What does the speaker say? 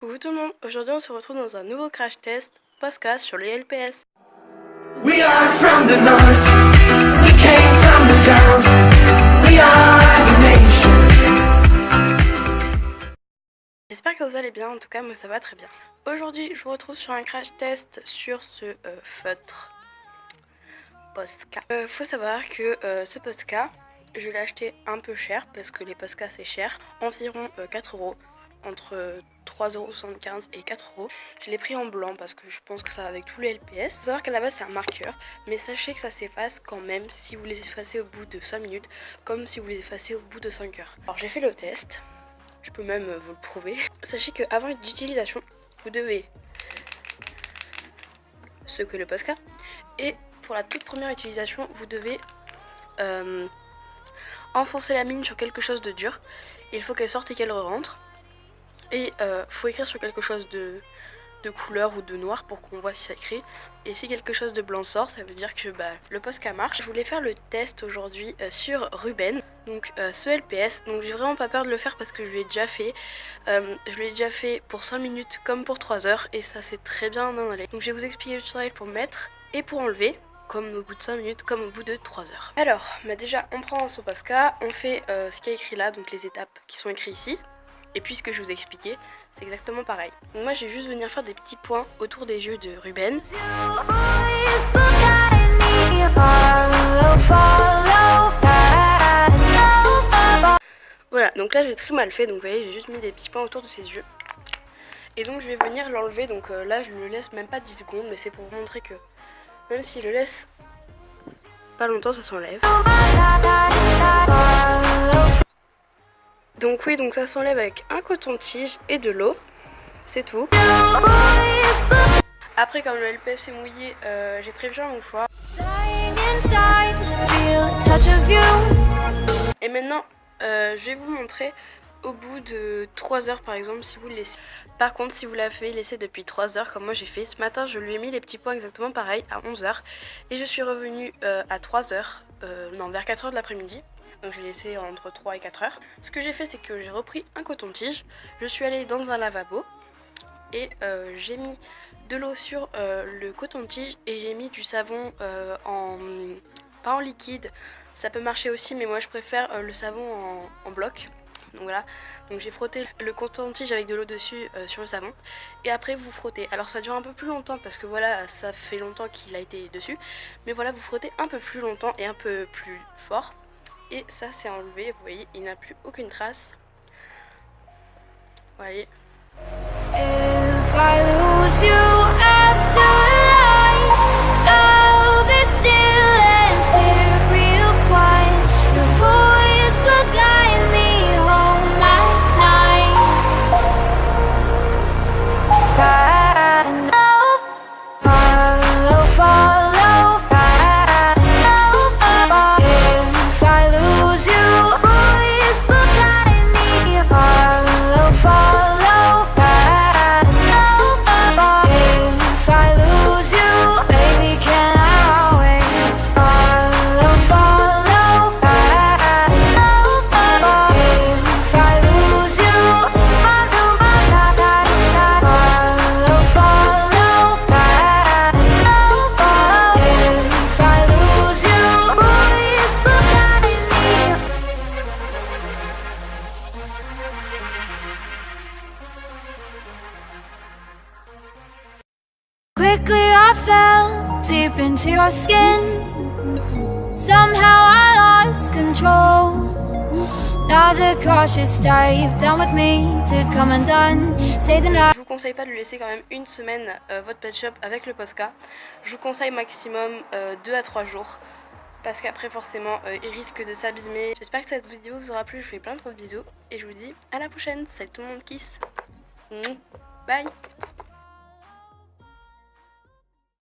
Coucou tout le monde, aujourd'hui on se retrouve dans un nouveau crash test podcast sur les LPS. We are from the north, we came from the south, we are the nation. J'espère que vous allez bien, en tout cas moi ça va très bien. Aujourd'hui je vous retrouve sur un crash test sur ce feutre Posca. Faut savoir que ce Posca, je l'ai acheté un peu cher parce que les Posca c'est cher, environ 4 €. Entre 3,75 € et 4 €. Je l'ai pris en blanc parce que je pense que ça va avec tous les LPS. Faut savoir qu'à la base c'est un marqueur, mais sachez que ça s'efface quand même si vous les effacez au bout de 5 minutes, comme si vous les effacez au bout de 5 heures. Alors j'ai fait le test, je peux même vous le prouver. Sachez qu'avant l'utilisation, vous devez secouer le Posca, et pour la toute première utilisation, vous devez enfoncer la mine sur quelque chose de dur. Il faut qu'elle sorte et qu'elle rentre. Et faut écrire sur quelque chose de couleur ou de noir pour qu'on voit si ça écrit. Et si quelque chose de blanc sort, ça veut dire que le Posca marche. Je voulais faire le test aujourd'hui sur Ruben, donc ce LPS. Donc j'ai vraiment pas peur de le faire parce que je l'ai déjà fait. Je l'ai déjà fait pour 5 minutes comme pour 3 heures et ça s'est très bien allé. Donc je vais vous expliquer le tutoriel pour mettre et pour enlever, comme au bout de 5 minutes, comme au bout de 3 heures. Alors, déjà on prend son Posca, on fait ce qui est écrit là, donc les étapes qui sont écrites ici. Et puis ce que je vous ai expliqué, c'est exactement pareil. Donc moi je vais juste venir faire des petits points autour des yeux de Ruben. Voilà, donc là j'ai très mal fait, donc vous voyez j'ai juste mis des petits points autour de ses yeux. Et donc je vais venir l'enlever, donc là je le laisse même pas 10 secondes, mais c'est pour vous montrer que même s'il le laisse pas longtemps, ça s'enlève. Donc oui, donc ça s'enlève avec un coton-tige et de l'eau, c'est tout. Après, comme le LPS est mouillé, j'ai prévu un mouchoir. Et maintenant, je vais vous montrer au bout de 3 heures par exemple, si vous le laissez. Par contre, si vous l'avez laissé depuis 3 heures, comme moi j'ai fait, ce matin je lui ai mis les petits points exactement pareil à 11 heures. Et je suis revenue à 3 heures, non vers 4 heures de l'après-midi. Donc je l'ai laissé entre 3 et 4 heures. Ce que j'ai fait, c'est que j'ai repris un coton-tige, je suis allée dans un lavabo et j'ai mis de l'eau sur le coton-tige et j'ai mis du savon pas en liquide, ça peut marcher aussi, mais moi je préfère le savon en bloc. Donc voilà, donc j'ai frotté le coton-tige avec de l'eau dessus sur le savon et après vous frottez. Alors ça dure un peu plus longtemps parce que voilà, ça fait longtemps qu'il a été dessus, mais voilà, vous frottez un peu plus longtemps et un peu plus fort. Et ça c'est enlevé, vous voyez, il n'a plus aucune trace. Vous voyez. Quickly I fell deep into your skin. Somehow I lost control. Now the cautious dive down with me to come undone. Say the night. Je vous conseille pas de lui laisser quand même une semaine votre pet shop avec le Posca. Je vous conseille maximum 2 à 3 jours. Parce qu'après forcément il risque de s'abîmer. J'espère que cette vidéo vous aura plu. Je vous fais plein de bisous. Et je vous dis à la prochaine. Salut tout le monde, kiss. Bye.